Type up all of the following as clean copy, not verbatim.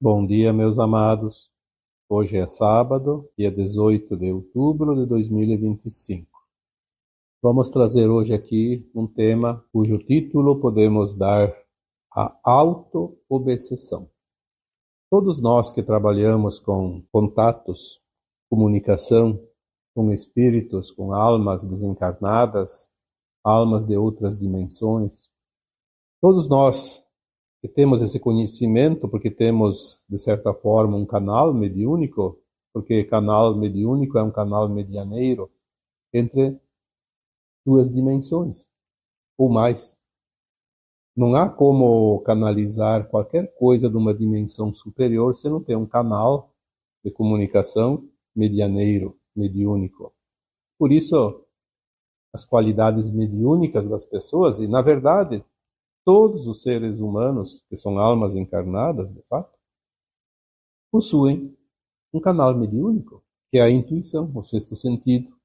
Bom dia, meus amados. Hoje é sábado, dia 18 de outubro de 2025. Vamos trazer hoje aqui um tema cujo título podemos dar a auto-obsessão. Todos nós que trabalhamos com contatos, comunicação com espíritos, com almas desencarnadas, almas de outras dimensões, todos nós que temos esse conhecimento, porque temos, de certa forma, um canal mediúnico, porque canal mediúnico é um canal medianeiro entre duas dimensões, ou mais. Não há como canalizar qualquer coisa de uma dimensão superior se não tem um canal de comunicação medianeiro, mediúnico. Por isso, as qualidades mediúnicas das pessoas, e na verdade, todos os seres humanos, que são almas encarnadas, de fato, possuem um canal mediúnico, que é a intuição, o sexto sentido.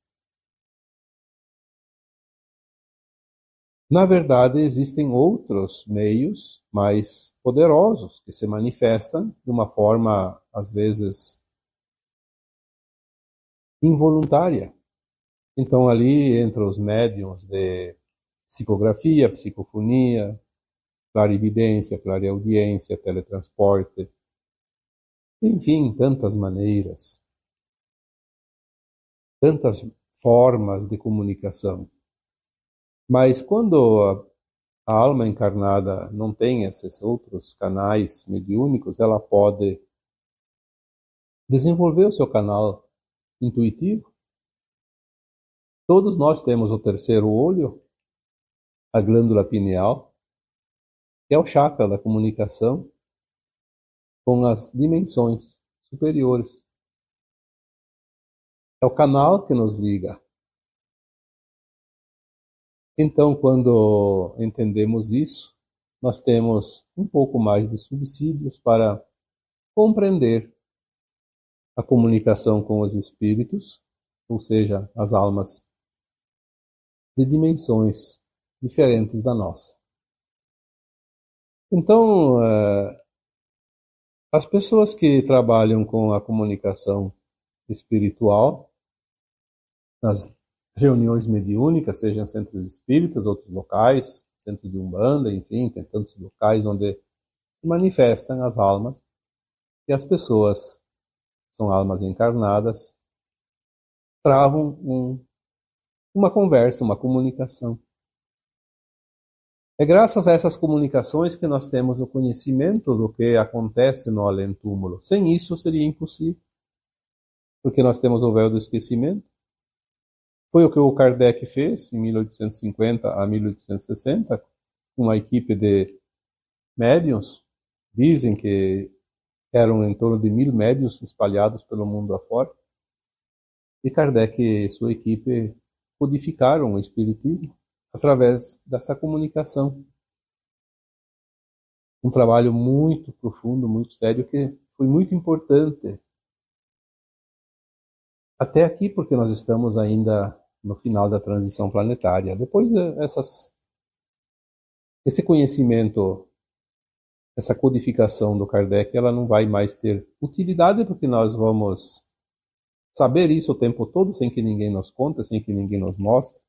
Na verdade, existem outros meios mais poderosos que se manifestam de uma forma, às vezes, involuntária. Então, ali entram os médiuns de psicografia, psicofonia, clarividência, clareaudiência, teletransporte, enfim, tantas maneiras, tantas formas de comunicação. Mas quando a alma encarnada não tem esses outros canais mediúnicos, ela pode desenvolver o seu canal intuitivo. Todos nós temos o terceiro olho, a glândula pineal, que é o chakra da comunicação com as dimensões superiores. É o canal que nos liga. Então, quando entendemos isso, nós temos um pouco mais de subsídios para compreender a comunicação com os espíritos, ou seja, as almas de dimensões diferentes da nossa. Então, as pessoas que trabalham com a comunicação espiritual, nas reuniões mediúnicas, sejam centros espíritas, outros locais, centro de Umbanda, enfim, tem tantos locais onde se manifestam as almas, e as pessoas, são almas encarnadas, travam uma conversa, uma comunicação. É graças a essas comunicações que nós temos o conhecimento do que acontece no além-túmulo. Sem isso seria impossível, porque nós temos o véu do esquecimento. Foi o que o Kardec fez em 1850 a 1860, com uma equipe de médiuns. Dizem que eram em torno de 1000 médiuns espalhados pelo mundo afora. E Kardec e sua equipe codificaram o espiritismo através dessa comunicação. Um trabalho muito profundo, muito sério, que foi muito importante. Até aqui, porque nós estamos ainda no final da transição planetária. Depois esse conhecimento, essa codificação do Kardec, ela não vai mais ter utilidade, porque nós vamos saber isso o tempo todo, sem que ninguém nos conte, sem que ninguém nos mostre.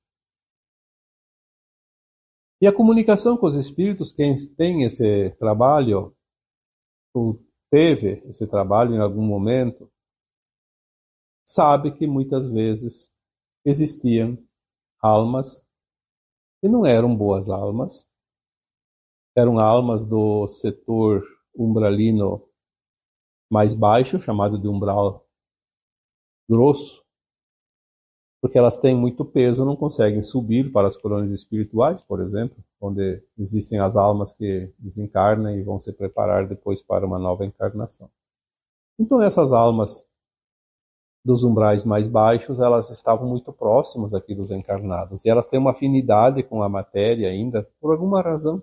E a comunicação com os espíritos, quem tem esse trabalho, ou teve esse trabalho em algum momento, sabe que muitas vezes existiam almas que não eram boas almas, eram almas do setor umbralino mais baixo, chamado de umbral grosso, porque elas têm muito peso, não conseguem subir para as colônias espirituais, por exemplo, onde existem as almas que desencarnam e vão se preparar depois para uma nova encarnação. Então essas almas dos umbrais mais baixos, elas estavam muito próximas aqui dos encarnados, e elas têm uma afinidade com a matéria ainda, por alguma razão.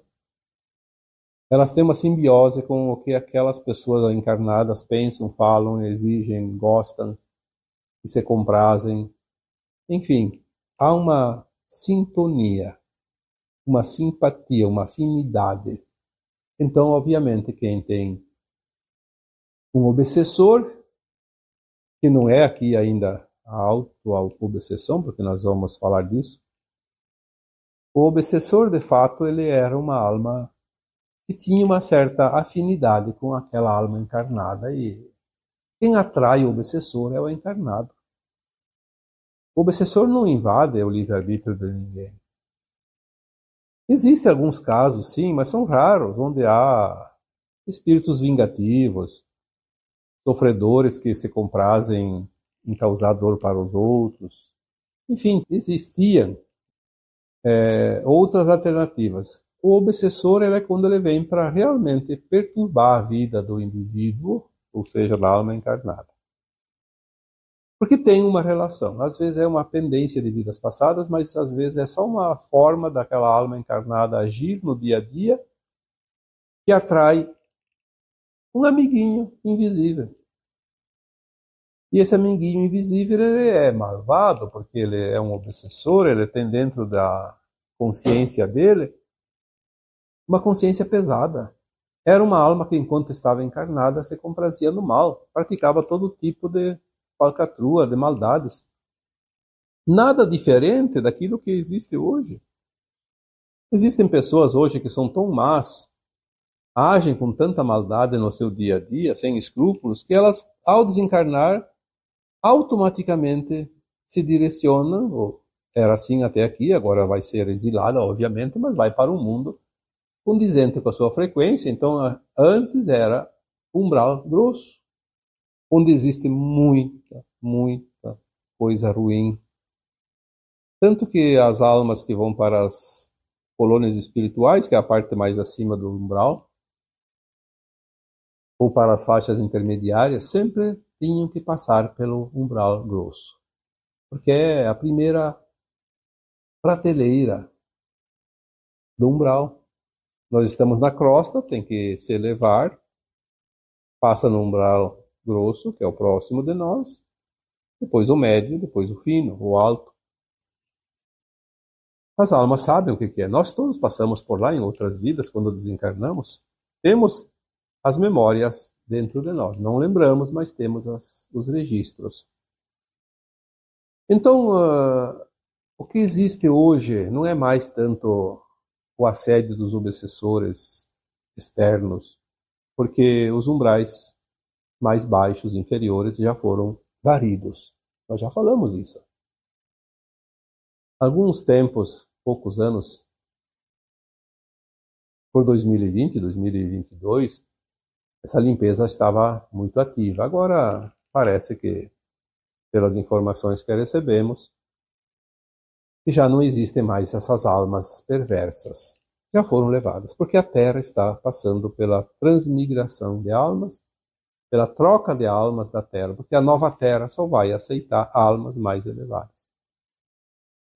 Elas têm uma simbiose com o que aquelas pessoas encarnadas pensam, falam, exigem, gostam e se comprazem. Enfim, há uma sintonia, uma simpatia, uma afinidade. Então, obviamente, quem tem Um obsessor, que não é aqui ainda a auto-obsessão, porque nós vamos falar disso. O obsessor, de fato, ele era uma alma que tinha uma certa afinidade com aquela alma encarnada, e quem atrai o obsessor é o encarnado. O obsessor não invade o livre-arbítrio de ninguém. Existem alguns casos, sim, mas são raros, onde há espíritos vingativos, sofredores que se comprazem em causar dor para os outros. Enfim, existiam outras alternativas. O obsessor é quando ele vem para realmente perturbar a vida do indivíduo, ou seja, da alma encarnada. Porque tem uma relação. Às vezes é uma pendência de vidas passadas, mas às vezes é só uma forma daquela alma encarnada agir no dia a dia que atrai um amiguinho invisível. E esse amiguinho invisível, ele é malvado, porque ele é um obsessor, ele tem dentro da consciência dele uma consciência pesada. Era uma alma que, enquanto estava encarnada, se comprazia no mal, praticava todo tipo de falcatrua, de maldades. Nada diferente daquilo que existe hoje. Existem pessoas hoje que são tão más, agem com tanta maldade no seu dia a dia, sem escrúpulos, que elas, ao desencarnar, automaticamente se direcionam, ou era assim até aqui, agora vai ser exilada, obviamente, mas vai para o mundo condizente com a sua frequência. Então, antes era umbral grosso, onde existe muita coisa ruim. Tanto que as almas que vão para as colônias espirituais, que é a parte mais acima do umbral, ou para as faixas intermediárias, sempre tinham que passar pelo umbral grosso, porque é a primeira prateleira do umbral. Nós estamos na crosta, tem que se elevar, passa no umbral grosso, que é o próximo de nós, depois o médio, depois o fino, o alto. As almas sabem o que é. Nós todos passamos por lá em outras vidas, quando desencarnamos. Temos as memórias dentro de nós. Não lembramos, mas temos os registros. Então, o que existe hoje não é mais tanto o assédio dos obsessores externos, porque os umbrais mais baixos, inferiores, já foram varridos. Nós já falamos isso. Alguns tempos, poucos anos, por 2020, 2022, essa limpeza estava muito ativa. Agora, parece que, pelas informações que recebemos, que já não existem mais essas almas perversas. Já foram levadas, porque a Terra está passando pela transmigração de almas, pela troca de almas da Terra, porque a nova Terra só vai aceitar almas mais elevadas.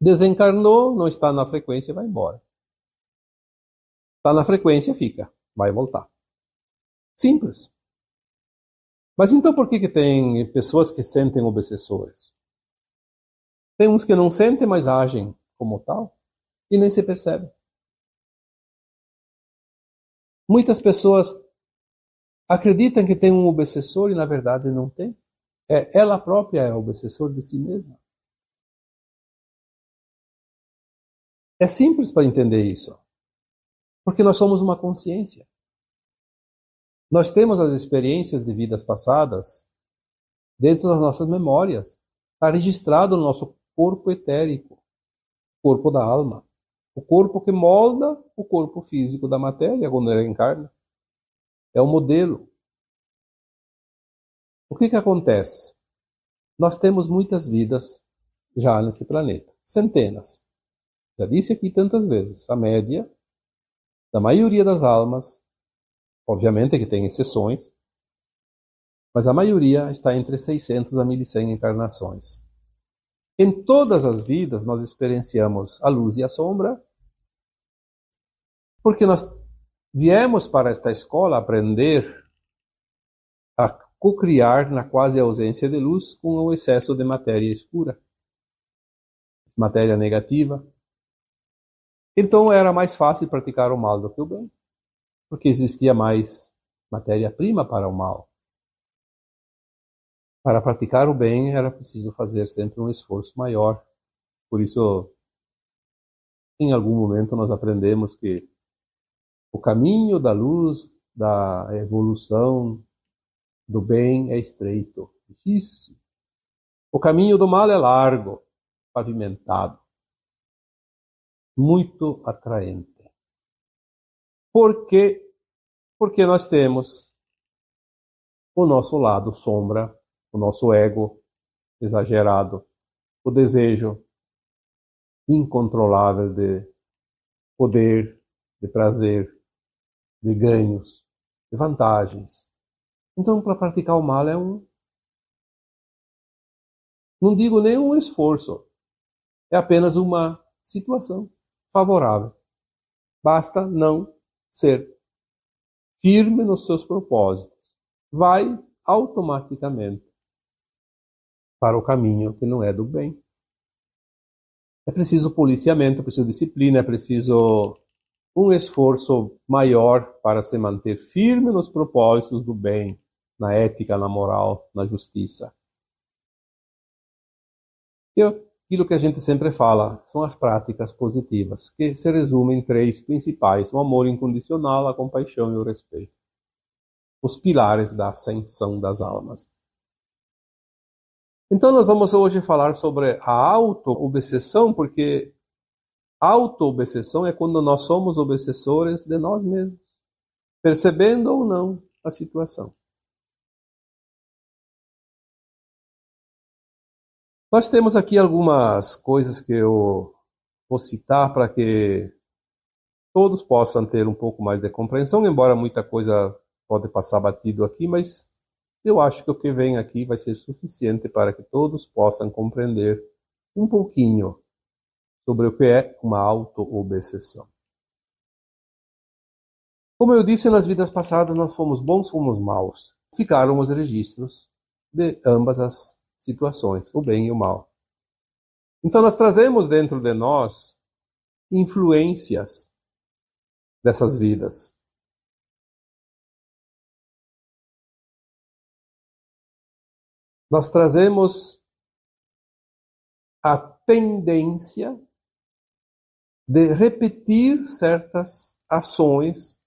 Desencarnou, não está na frequência, vai embora. Está na frequência, fica, vai voltar. Simples. Mas então por que tem pessoas que sentem obsessores? Tem uns que não sentem, mas agem como tal e nem se percebem. Muitas pessoas acreditam que tem um obsessor e na verdade não tem. Ela própria é o obsessor de si mesma. É simples para entender isso. Porque nós somos uma consciência. Nós temos as experiências de vidas passadas dentro das nossas memórias. Está registrado no nosso corpo etérico, corpo da alma. O corpo que molda o corpo físico da matéria quando ele encarna. É o modelo. O que acontece? Nós temos muitas vidas já nesse planeta. Centenas. Já disse aqui tantas vezes. A média da maioria das almas, obviamente que tem exceções, mas a maioria está entre 600 a 1100 encarnações. Em todas as vidas nós experienciamos a luz e a sombra, porque nós viemos para esta escola aprender a co-criar na quase ausência de luz com o excesso de matéria escura, matéria negativa. Então era mais fácil praticar o mal do que o bem, porque existia mais matéria-prima para o mal. Para praticar o bem era preciso fazer sempre um esforço maior. Por isso, em algum momento nós aprendemos que o caminho da luz, da evolução, do bem é estreito, difícil. O caminho do mal é largo, pavimentado, muito atraente. Por quê? Porque nós temos o nosso lado sombra, o nosso ego exagerado, o desejo incontrolável de poder, de prazer, de ganhos, de vantagens. Então, para praticar o mal não digo nem um esforço, é apenas uma situação favorável. Basta não ser firme nos seus propósitos. Vai automaticamente para o caminho que não é do bem. É preciso policiamento, é preciso disciplina, é preciso um esforço maior para se manter firme nos propósitos do bem, na ética, na moral, na justiça. E aquilo que a gente sempre fala são as práticas positivas, que se resumem em três principais: o amor incondicional, a compaixão e o respeito. Os pilares da ascensão das almas. Então nós vamos hoje falar sobre a auto-obsessão, porque auto-obsessão é quando nós somos obsessores de nós mesmos, percebendo ou não a situação. Nós temos aqui algumas coisas que eu vou citar para que todos possam ter um pouco mais de compreensão, embora muita coisa pode passar batido aqui, mas eu acho que o que vem aqui vai ser suficiente para que todos possam compreender um pouquinho sobre o que é uma auto-obsessão. Como eu disse, nas vidas passadas nós fomos bons, fomos maus. Ficaram os registros de ambas as situações, o bem e o mal. Então nós trazemos dentro de nós influências dessas vidas. Nós trazemos a tendência de repetir certas ações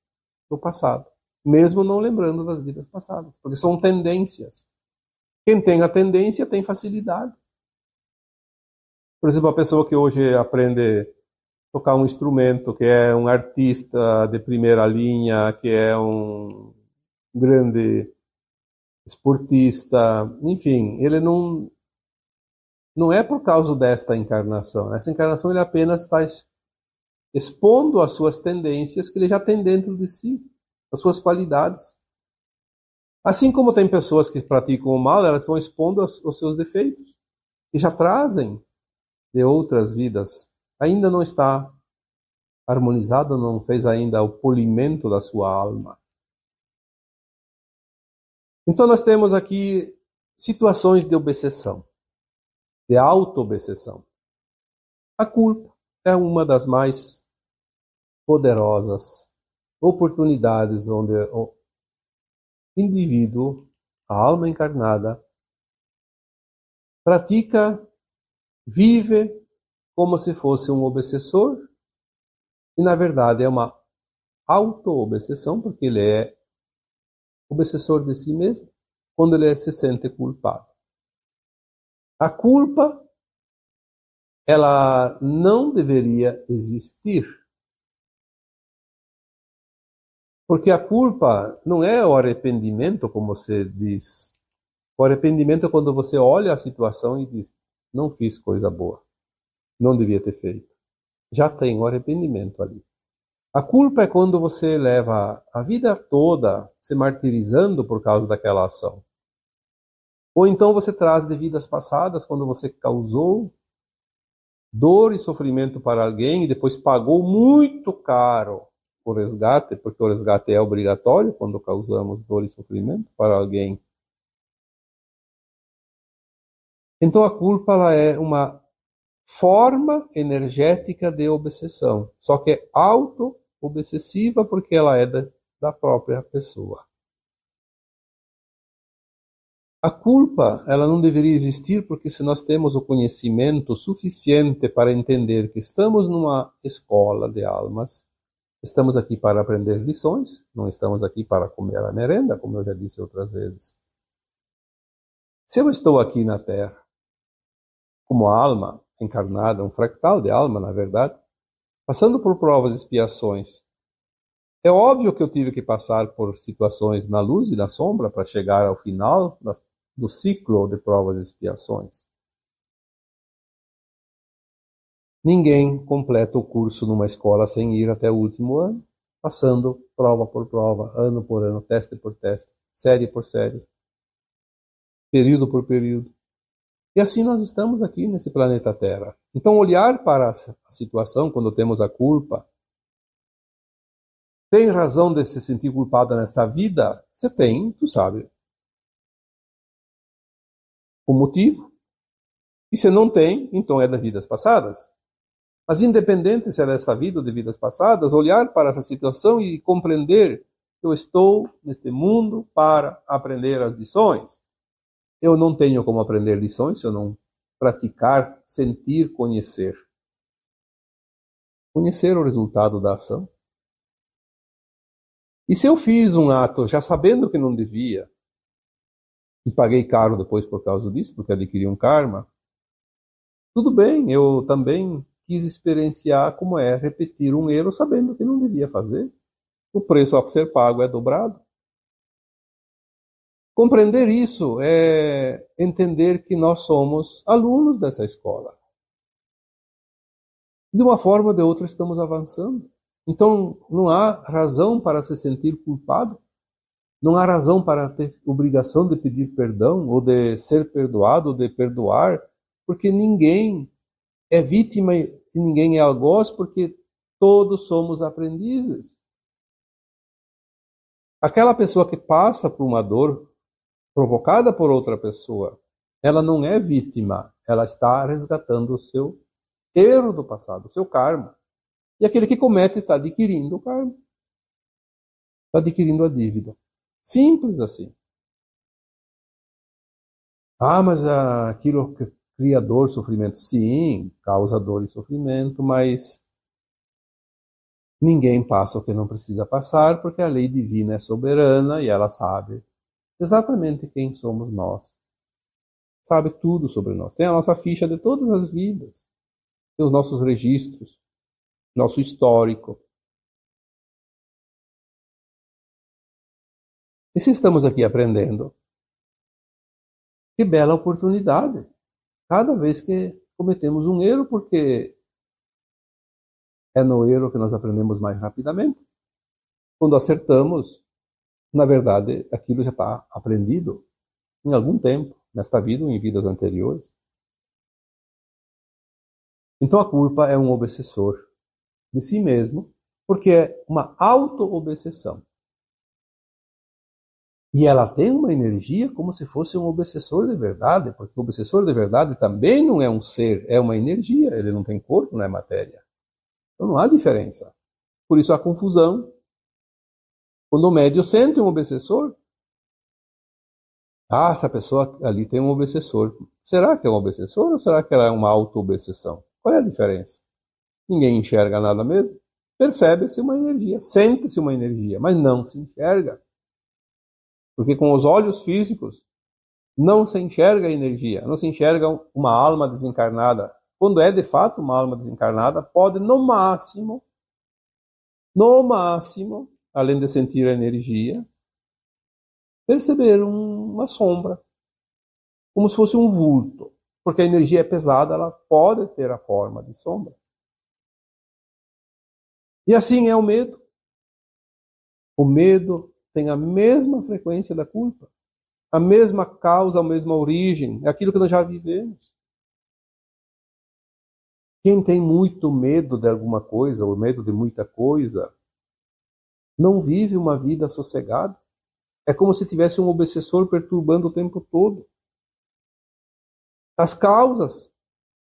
do passado, mesmo não lembrando das vidas passadas, porque são tendências. Quem tem a tendência tem facilidade. Por exemplo, a pessoa que hoje aprende a tocar um instrumento, que é um artista de primeira linha, que é um grande esportista, enfim, ele não é por causa desta encarnação. Essa encarnação ele apenas está expondo as suas tendências que ele já tem dentro de si, as suas qualidades. Assim como tem pessoas que praticam o mal, elas estão expondo os seus defeitos, que já trazem de outras vidas. Ainda não está harmonizado, não fez ainda o polimento da sua alma. Então nós temos aqui situações de obsessão, de auto-obsessão. A culpa é uma das mais poderosas oportunidades onde o indivíduo, a alma encarnada, pratica, vive como se fosse um obsessor e na verdade é uma auto-obsessão, porque ele é obsessor de si mesmo quando ele se sente culpado. A culpa, ela não deveria existir. Porque a culpa não é o arrependimento, como você diz. O arrependimento é quando você olha a situação e diz: não fiz coisa boa, não devia ter feito. Já tem o arrependimento ali. A culpa é quando você leva a vida toda se martirizando por causa daquela ação. Ou então você traz de vidas passadas, quando você causou dor e sofrimento para alguém e depois pagou muito caro o resgate, porque o resgate é obrigatório quando causamos dor e sofrimento para alguém. Então a culpa ela é uma forma energética de obsessão, só que é auto-obsessiva porque ela é da própria pessoa. A culpa, ela não deveria existir porque se nós temos o conhecimento suficiente para entender que estamos numa escola de almas, estamos aqui para aprender lições, não estamos aqui para comer a merenda, como eu já disse outras vezes. Se eu estou aqui na Terra, como alma encarnada, um fractal de alma, na verdade, passando por provas e expiações, é óbvio que eu tive que passar por situações na luz e na sombra para chegar ao final do ciclo de provas e expiações. Ninguém completa o curso numa escola sem ir até o último ano, passando prova por prova, ano por ano, teste por teste, série por série, período por período. E assim nós estamos aqui nesse planeta Terra. Então, olhar para a situação quando temos a culpa, tem razão de se sentir culpada nesta vida? Você tem, tu sabe o motivo. E se não tem, então é das vidas passadas. Mas independente se é desta vida ou de vidas passadas, olhar para essa situação e compreender que eu estou neste mundo para aprender as lições. Eu não tenho como aprender lições se eu não praticar, sentir, conhecer. Conhecer o resultado da ação. E se eu fiz um ato já sabendo que não devia, e paguei caro depois por causa disso, porque adquiri um karma, tudo bem, eu também quis experienciar como é repetir um erro sabendo que não devia fazer. O preço a ser pago é dobrado. Compreender isso é entender que nós somos alunos dessa escola. De uma forma ou de outra estamos avançando. Então não há razão para se sentir culpado. Não há razão para ter obrigação de pedir perdão, ou de ser perdoado, ou de perdoar, porque ninguém é vítima e ninguém é algoz, porque todos somos aprendizes. Aquela pessoa que passa por uma dor provocada por outra pessoa, ela não é vítima, ela está resgatando o seu erro do passado, o seu karma. E aquele que comete está adquirindo o karma, está adquirindo a dívida. Simples assim. Ah, mas aquilo que cria dor, sofrimento, sim, causa dor e sofrimento, mas ninguém passa o que não precisa passar, porque a lei divina é soberana e ela sabe exatamente quem somos nós. Sabe tudo sobre nós. Tem a nossa ficha de todas as vidas. Tem os nossos registros, nosso histórico. E se estamos aqui aprendendo, que bela oportunidade. Cada vez que cometemos um erro, porque é no erro que nós aprendemos mais rapidamente. Quando acertamos, na verdade, aquilo já está aprendido em algum tempo, nesta vida ou em vidas anteriores. Então a culpa é um obsessor de si mesmo, porque é uma auto-obsessão. E ela tem uma energia como se fosse um obsessor de verdade, porque o obsessor de verdade também não é um ser, é uma energia, ele não tem corpo, não é matéria. Então não há diferença. Por isso há confusão. Quando o médium sente um obsessor, essa pessoa ali tem um obsessor. Será que é um obsessor ou será que ela é uma auto-obsessão? Qual é a diferença? Ninguém enxerga nada mesmo. Percebe-se uma energia, sente-se uma energia, mas não se enxerga. Porque com os olhos físicos não se enxerga a energia, não se enxerga uma alma desencarnada. Quando é de fato uma alma desencarnada, pode no máximo, além de sentir a energia, perceber uma sombra, como se fosse um vulto. Porque a energia é pesada, ela pode ter a forma de sombra. E assim é o medo. O medo tem a mesma frequência da culpa, a mesma causa, a mesma origem, é aquilo que nós já vivemos. Quem tem muito medo de alguma coisa, ou medo de muita coisa, não vive uma vida sossegada. É como se tivesse um obsessor perturbando o tempo todo. As causas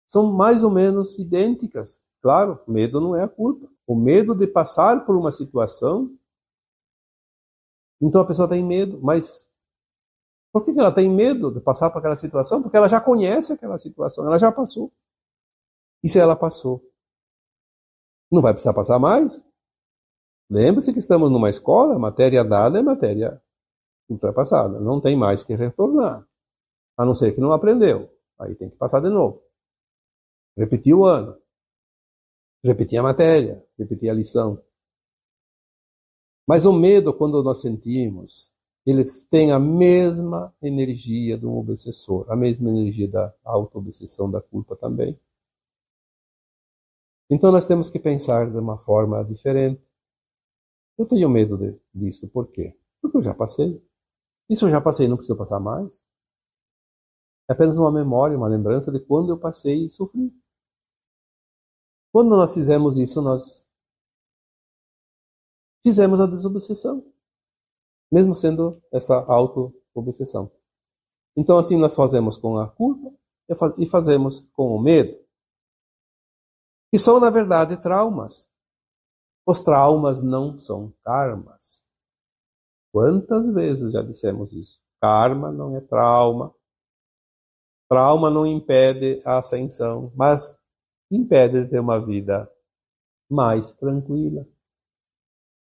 são mais ou menos idênticas. Claro, medo não é a culpa. O medo de passar por uma situação, então a pessoa tem medo, mas Por que ela tem medo de passar por aquela situação? Porque ela já conhece aquela situação, ela já passou. E se ela passou? Não vai precisar passar mais? Lembre-se que estamos numa escola, matéria dada é matéria ultrapassada. Não tem mais que retornar. A não ser que não aprendeu. Aí tem que passar de novo. Repetir o ano. Repetir a matéria. Repetir a lição. Mas o medo, quando nós sentimos, ele tem a mesma energia do obsessor. A mesma energia da auto-obsessão, da culpa também. Então nós temos que pensar de uma forma diferente. Eu tenho medo disso. Por quê? Porque eu já passei. Isso eu já passei, não preciso passar mais. É apenas uma memória, uma lembrança de quando eu passei e sofri. Quando nós fizemos isso, nós fizemos a desobsessão. Mesmo sendo essa auto-obsessão. Então assim nós fazemos com a culpa e fazemos com o medo. Que são, na verdade, traumas. Os traumas não são karmas. Quantas vezes já dissemos isso? Karma não é trauma. Trauma não impede a ascensão, mas impede de ter uma vida mais tranquila.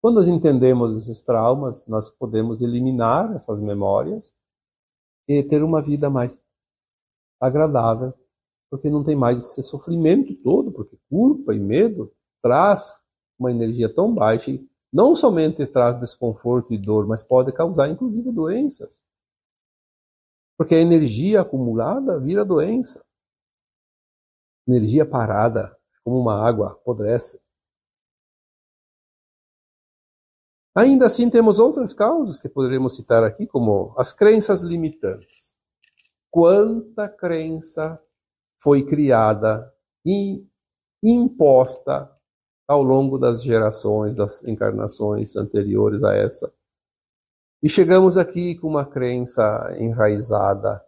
Quando nós entendemos esses traumas, nós podemos eliminar essas memórias e ter uma vida mais agradável, porque não tem mais esse sofrimento todo, porque culpa e medo traz uma energia tão baixa e não somente traz desconforto e dor, mas pode causar inclusive doenças. Porque a energia acumulada vira doença. Energia parada, como uma água, apodrece. Ainda assim, temos outras causas que poderíamos citar aqui, como as crenças limitantes. Quanta crença foi criada e imposta ao longo das gerações, das encarnações anteriores a essa. E chegamos aqui com uma crença enraizada.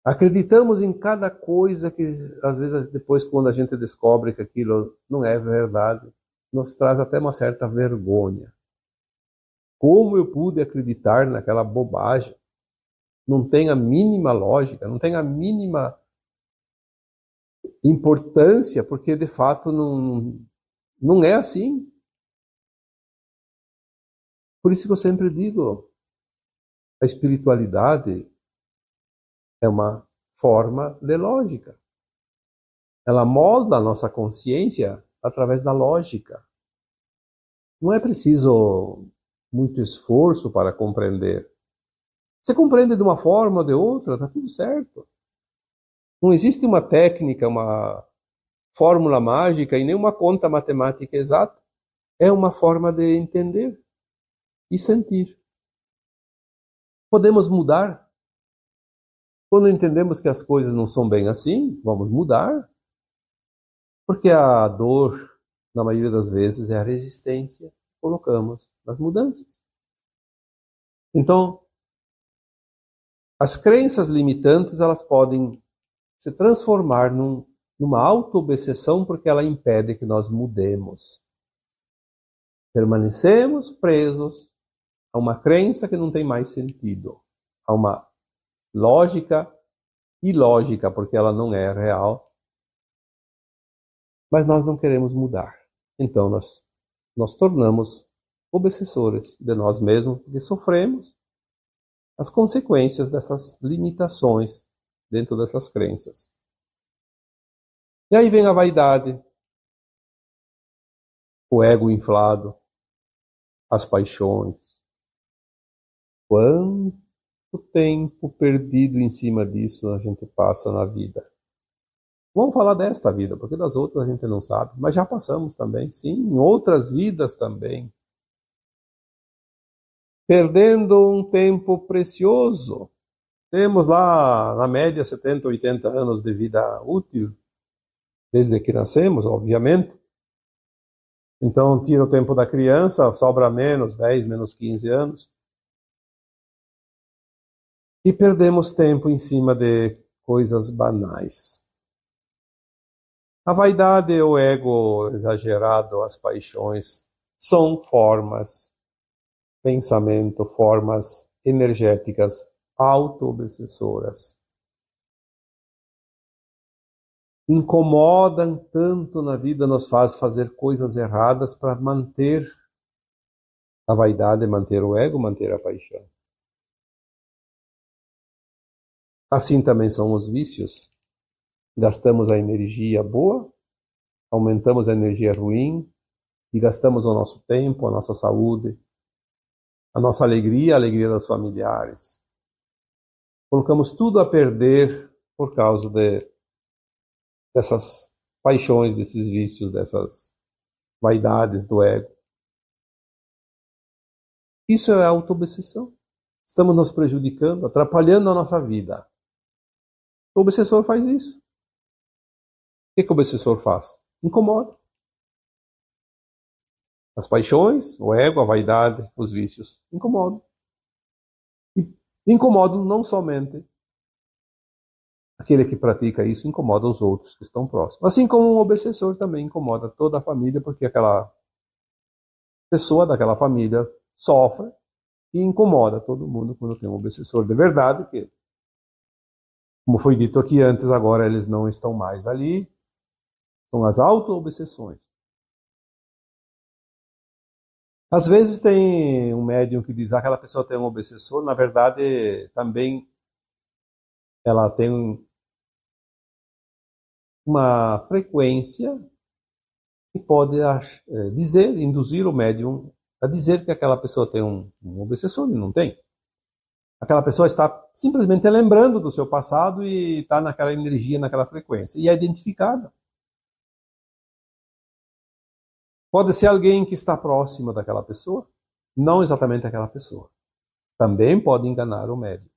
Acreditamos em cada coisa que, às vezes, depois, quando a gente descobre que aquilo não é verdade, nos traz até uma certa vergonha. Como eu pude acreditar naquela bobagem? Não tem a mínima lógica, não tem a mínima importância, porque de fato não é assim. Por isso que eu sempre digo, a espiritualidade é uma forma de lógica. Ela molda a nossa consciência através da lógica. Não é preciso muito esforço para compreender. Você compreende de uma forma ou de outra, está tudo certo. Não existe uma técnica, uma fórmula mágica e nenhuma conta matemática exata. É uma forma de entender e sentir. Podemos mudar. Quando entendemos que as coisas não são bem assim, vamos mudar. Porque a dor, na maioria das vezes, é a resistência que colocamos nas mudanças. Então, as crenças limitantes, elas podem se transformar numa auto-obsessão porque ela impede que nós mudemos. Permanecemos presos a uma crença que não tem mais sentido, a uma lógica ilógica, porque ela não é real, mas nós não queremos mudar. Então nós tornamos obsessores de nós mesmos, porque sofremos as consequências dessas limitações dentro dessas crenças. E aí vem a vaidade, o ego inflado, as paixões. Quanto tempo perdido em cima disso a gente passa na vida? Vamos falar desta vida, porque das outras a gente não sabe, mas já passamos também, sim, em outras vidas também. Perdendo um tempo precioso. Temos lá, na média, 70, 80 anos de vida útil, desde que nascemos, obviamente. Então, tira o tempo da criança, sobra menos, 10, menos 15 anos. E perdemos tempo em cima de coisas banais. A vaidade, o ego exagerado, as paixões, são formas, pensamento, formas energéticas auto-obsessoras. Incomodam tanto na vida, nos faz fazer coisas erradas para manter a vaidade, manter o ego, manter a paixão. Assim também são os vícios. Gastamos a energia boa, aumentamos a energia ruim e gastamos o nosso tempo, a nossa saúde, a nossa alegria, a alegria dos familiares. Colocamos tudo a perder por causa dessas paixões, desses vícios, dessas vaidades do ego. Isso é auto-obsessão. Estamos nos prejudicando, atrapalhando a nossa vida. O obsessor faz isso. O que o obsessor faz? Incomoda. As paixões, o ego, a vaidade, os vícios, incomodam. E incomodam não somente aquele que pratica isso, incomoda os outros que estão próximos. Assim como um obsessor também incomoda toda a família, porque aquela pessoa daquela família sofre e incomoda todo mundo quando tem um obsessor de verdade, que, como foi dito aqui antes, agora eles não estão mais ali. São as auto-obsessões. Às vezes tem um médium que diz que aquela pessoa tem um obsessor, na verdade também ela tem uma frequência que pode dizer, induzir o médium a dizer que aquela pessoa tem um obsessor e não tem. Aquela pessoa está simplesmente lembrando do seu passado e está naquela energia, naquela frequência, e é identificada. Pode ser alguém que está próximo daquela pessoa, não exatamente aquela pessoa. Também pode enganar o médium.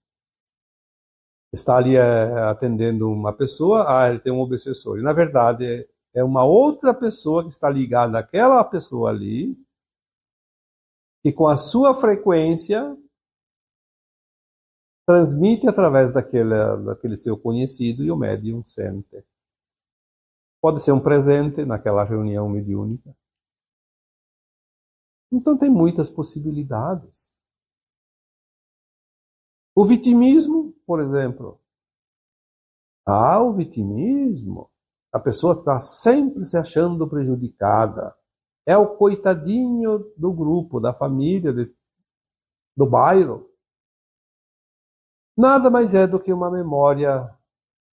Está ali atendendo uma pessoa, ele tem um obsessor. E na verdade é uma outra pessoa que está ligada àquela pessoa ali, e com a sua frequência transmite através daquele seu conhecido e o médium sente. Pode ser um presente naquela reunião mediúnica. Então tem muitas possibilidades. O vitimismo, por exemplo. O vitimismo. A pessoa está sempre se achando prejudicada. É o coitadinho do grupo, da família, do bairro. Nada mais é do que uma memória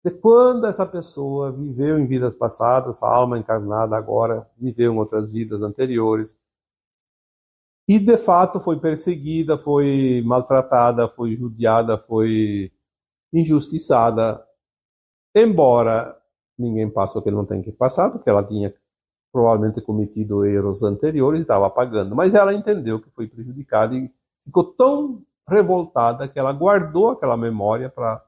de quando essa pessoa viveu em vidas passadas, a alma encarnada agora viveu em outras vidas anteriores. E, de fato, foi perseguida, foi maltratada, foi judiada, foi injustiçada. Embora ninguém passe o que não tem que passar, porque ela tinha provavelmente cometido erros anteriores e estava pagando. Mas ela entendeu que foi prejudicada e ficou tão revoltada que ela guardou aquela memória para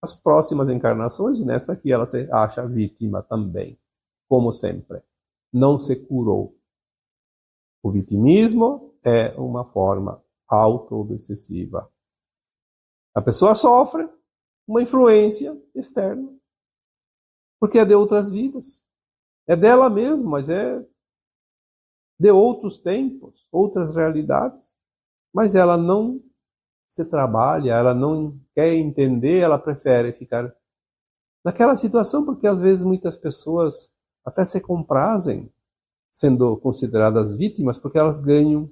as próximas encarnações. E nesta aqui ela se acha vítima também, como sempre. Não se curou. O vitimismo é uma forma auto-obsessiva. A pessoa sofre uma influência externa, porque é de outras vidas. É dela mesma, mas é de outros tempos, outras realidades. Mas ela não se trabalha, ela não quer entender, ela prefere ficar naquela situação, porque às vezes muitas pessoas até se comprazem sendo consideradas vítimas, porque elas ganham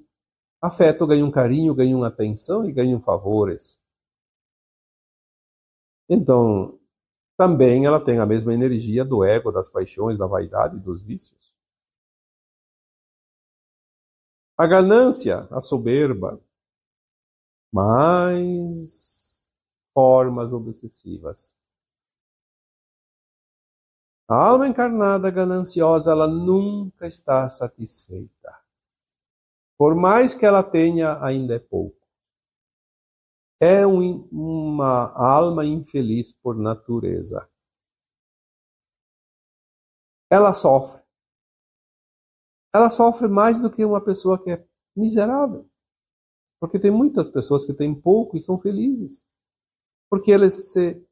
afeto, ganham carinho, ganham atenção e ganham favores. Então, também ela tem a mesma energia do ego, das paixões, da vaidade e dos vícios. A ganância, a soberba, mais formas obsessivas. A alma encarnada gananciosa, ela nunca está satisfeita. Por mais que ela tenha, ainda é pouco. É uma alma infeliz por natureza. Ela sofre. Ela sofre mais do que uma pessoa que é miserável. Porque tem muitas pessoas que têm pouco e são felizes. Porque eles se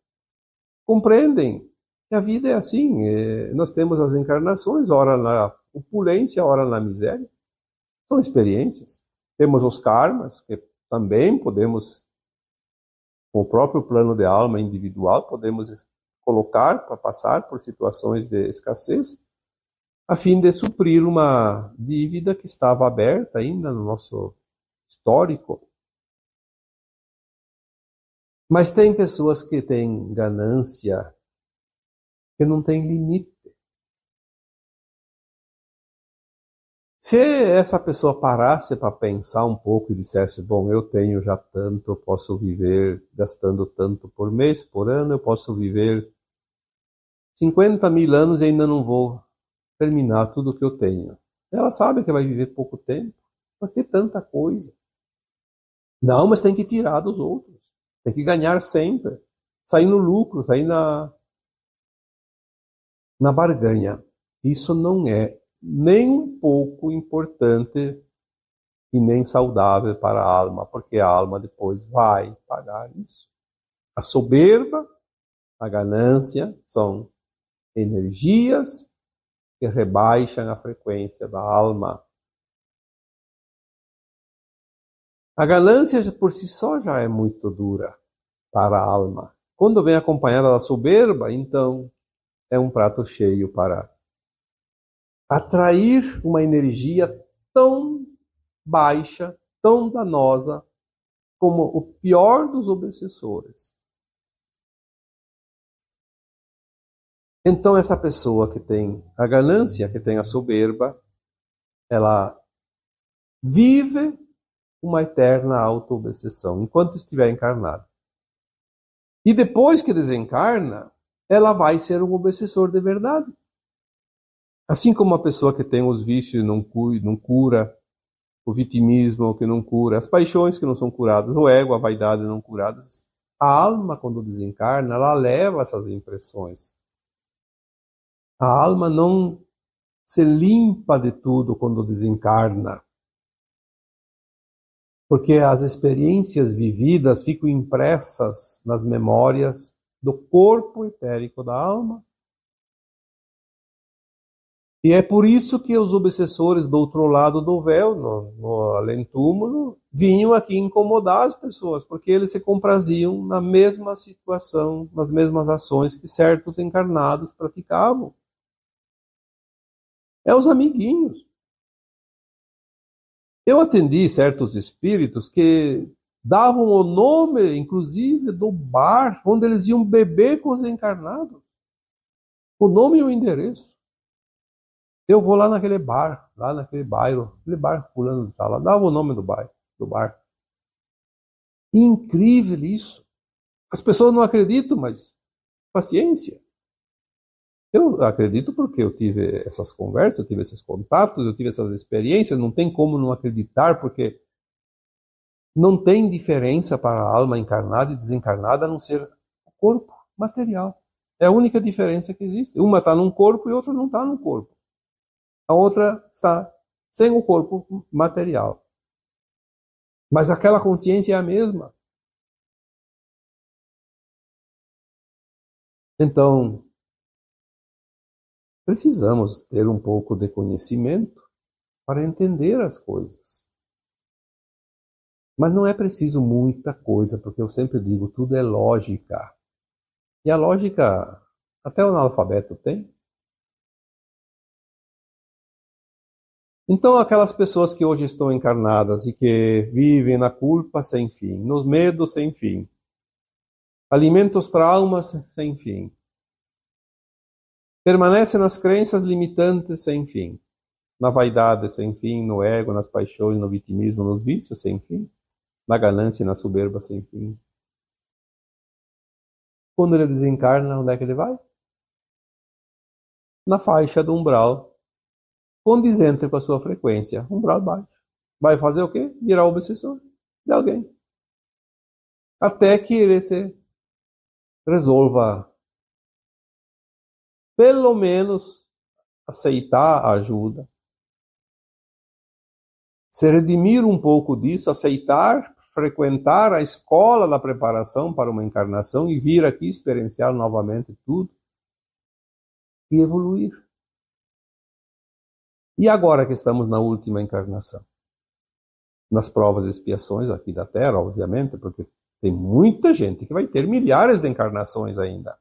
compreendem que a vida é assim. Nós temos as encarnações, ora na opulência, ora na miséria. São experiências. Temos os karmas, que também podemos com o próprio plano de alma individual, podemos colocar para passar por situações de escassez, a fim de suprir uma dívida que estava aberta ainda no nosso histórico. Mas tem pessoas que têm ganância que não tem limite. Se essa pessoa parasse para pensar um pouco e dissesse, bom, eu tenho já tanto, eu posso viver gastando tanto por mês, por ano, eu posso viver 50.000 anos e ainda não vou terminar tudo o que eu tenho. Ela sabe que vai viver pouco tempo. Por que tanta coisa? Não, mas tem que tirar dos outros. Tem que ganhar sempre. Sair no lucro, sair na barganha. Isso não é nem um pouco importante e nem saudável para a alma, porque a alma depois vai pagar isso. A soberba, a ganância são energias que rebaixam a frequência da alma. A ganância por si só já é muito dura para a alma. Quando vem acompanhada da soberba, então é um prato cheio para atrair uma energia tão baixa, tão danosa, como o pior dos obsessores. Então essa pessoa que tem a ganância, que tem a soberba, ela vive uma eterna auto-obsessão, enquanto estiver encarnada. E depois que desencarna, ela vai ser um obsessor de verdade. Assim como uma pessoa que tem os vícios e não cura, o vitimismo que não cura, as paixões que não são curadas, o ego, a vaidade não curadas, a alma, quando desencarna, ela leva essas impressões. A alma não se limpa de tudo quando desencarna, porque as experiências vividas ficam impressas nas memórias do corpo etérico da alma. E é por isso que os obsessores do outro lado do véu, no além-túmulo, vinham aqui incomodar as pessoas, porque eles se compraziam na mesma situação, nas mesmas ações que certos encarnados praticavam. É os amiguinhos. Eu atendi certos espíritos que davam o nome, inclusive, do bar onde eles iam beber com os encarnados. O nome e o endereço. Eu vou lá naquele bar, lá naquele bairro, aquele bar fulano de tal, lá, dava o nome do bar. Incrível isso. As pessoas não acreditam, mas paciência. Eu acredito porque eu tive essas conversas, eu tive esses contatos, eu tive essas experiências, não tem como não acreditar, porque não tem diferença para a alma encarnada e desencarnada a não ser o corpo material. É a única diferença que existe. Uma está num corpo e outra não está num corpo. A outra está sem o corpo material. Mas aquela consciência é a mesma. Então, precisamos ter um pouco de conhecimento para entender as coisas. Mas não é preciso muita coisa, porque eu sempre digo, tudo é lógica. E a lógica, até o analfabeto tem. Então, aquelas pessoas que hoje estão encarnadas e que vivem na culpa sem fim, no medo sem fim, alimentam os traumas sem fim, permanecem nas crenças limitantes sem fim, na vaidade sem fim, no ego, nas paixões, no vitimismo, nos vícios sem fim, na ganância e na soberba sem fim. Quando ele desencarna, onde é que ele vai? Na faixa do umbral, condizente com a sua frequência, umbral baixo. Vai fazer o quê? Virar obsessor de alguém. Até que ele se resolva, pelo menos, aceitar a ajuda, se redimir um pouco disso, aceitar, frequentar a escola da preparação para uma encarnação e vir aqui experienciar novamente tudo e evoluir. E agora que estamos na última encarnação, nas provas e expiações aqui da Terra, obviamente, porque Tem muita gente que vai ter milhares de encarnações ainda.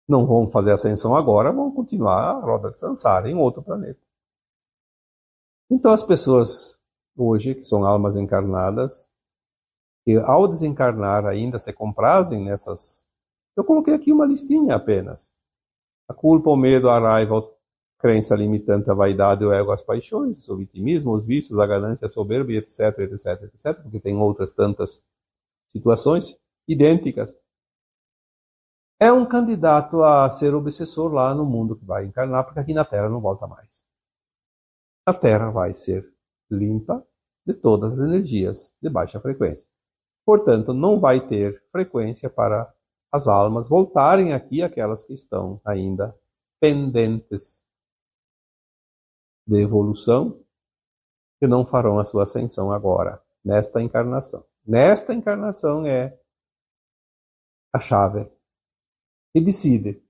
Não vão fazer ascensão agora, vão continuar a roda de samsara em outro planeta. Então as pessoas hoje, que são almas encarnadas, que ao desencarnar ainda se comprazem nessas... Eu coloquei aqui uma listinha apenas. A culpa, o medo, a raiva, a crença limitante, a vaidade, o ego, as paixões, o vitimismo, os vícios, a ganância, a soberba, etc, etc, etc, porque tem outras tantas situações idênticas. É um candidato a ser obsessor lá no mundo que vai encarnar, porque aqui na Terra não volta mais. A Terra vai ser limpa de todas as energias de baixa frequência. Portanto, não vai ter frequência para as almas voltarem aqui, aquelas que estão ainda pendentes de evolução, que não farão a sua ascensão agora, nesta encarnação. Nesta encarnação é a chave que decide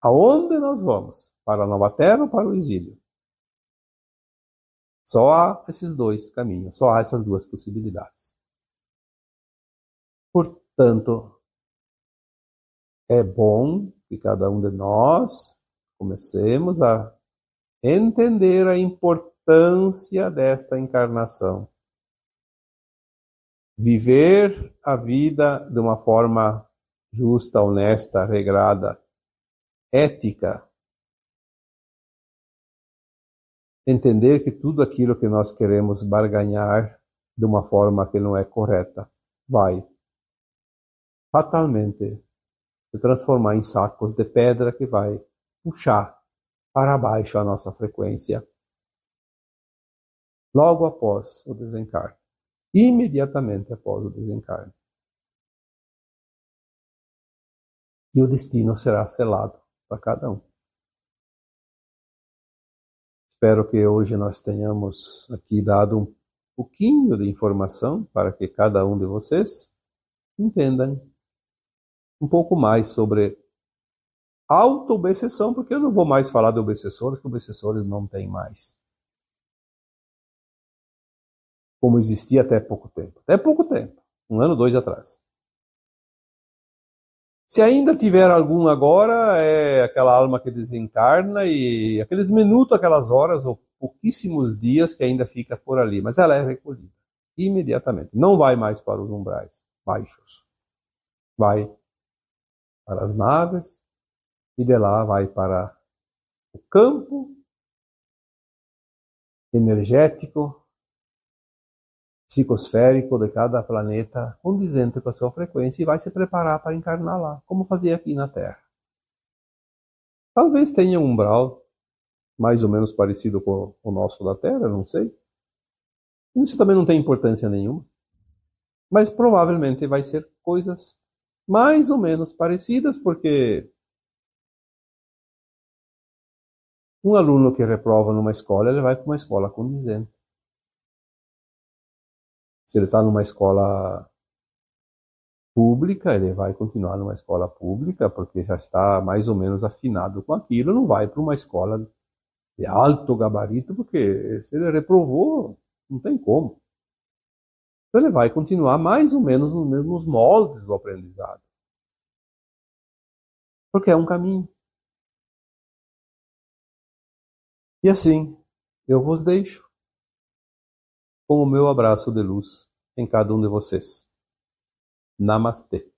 aonde nós vamos, para a nova terra ou para o exílio. Só há esses dois caminhos, só há essas duas possibilidades. Portanto, é bom que cada um de nós comecemos a entender a importância desta encarnação. Viver a vida de uma forma justa, honesta, regrada, ética. Entender que tudo aquilo que nós queremos barganhar de uma forma que não é correta vai fatalmente se transformar em sacos de pedra que vai puxar para baixo a nossa frequência logo após o desencarne, imediatamente após o desencarne. E o destino será selado para cada um. Espero que hoje nós tenhamos aqui dado um pouquinho de informação para que cada um de vocês entendam um pouco mais sobre auto-obsessão, porque eu não vou mais falar de obsessores, que obsessores não tem mais. Como existia até pouco tempo. Até pouco tempo. 1 ano, 2 atrás. Se ainda tiver algum agora, é aquela alma que desencarna e aqueles minutos, aquelas horas ou pouquíssimos dias que ainda fica por ali. Mas ela é recolhida imediatamente. Não vai mais para os umbrais baixos. Vai para as naves e de lá vai para o campo energético, psicosférico de cada planeta, condizente com a sua frequência, e vai se preparar para encarnar lá, como fazia aqui na Terra. Talvez tenha um umbral mais ou menos parecido com o nosso da Terra, não sei. Isso também não tem importância nenhuma. Mas provavelmente vai ser coisas mais ou menos parecidas, porque um aluno que reprova numa escola, ele vai para uma escola condizente. Se ele está numa escola pública, ele vai continuar numa escola pública, porque já está mais ou menos afinado com aquilo, não vai para uma escola de alto gabarito, porque se ele reprovou, não tem como. Então ele vai continuar mais ou menos nos mesmos moldes do aprendizado. Porque é um caminho. E assim, eu vos deixo com o meu abraço de luz em cada um de vocês. Namastê.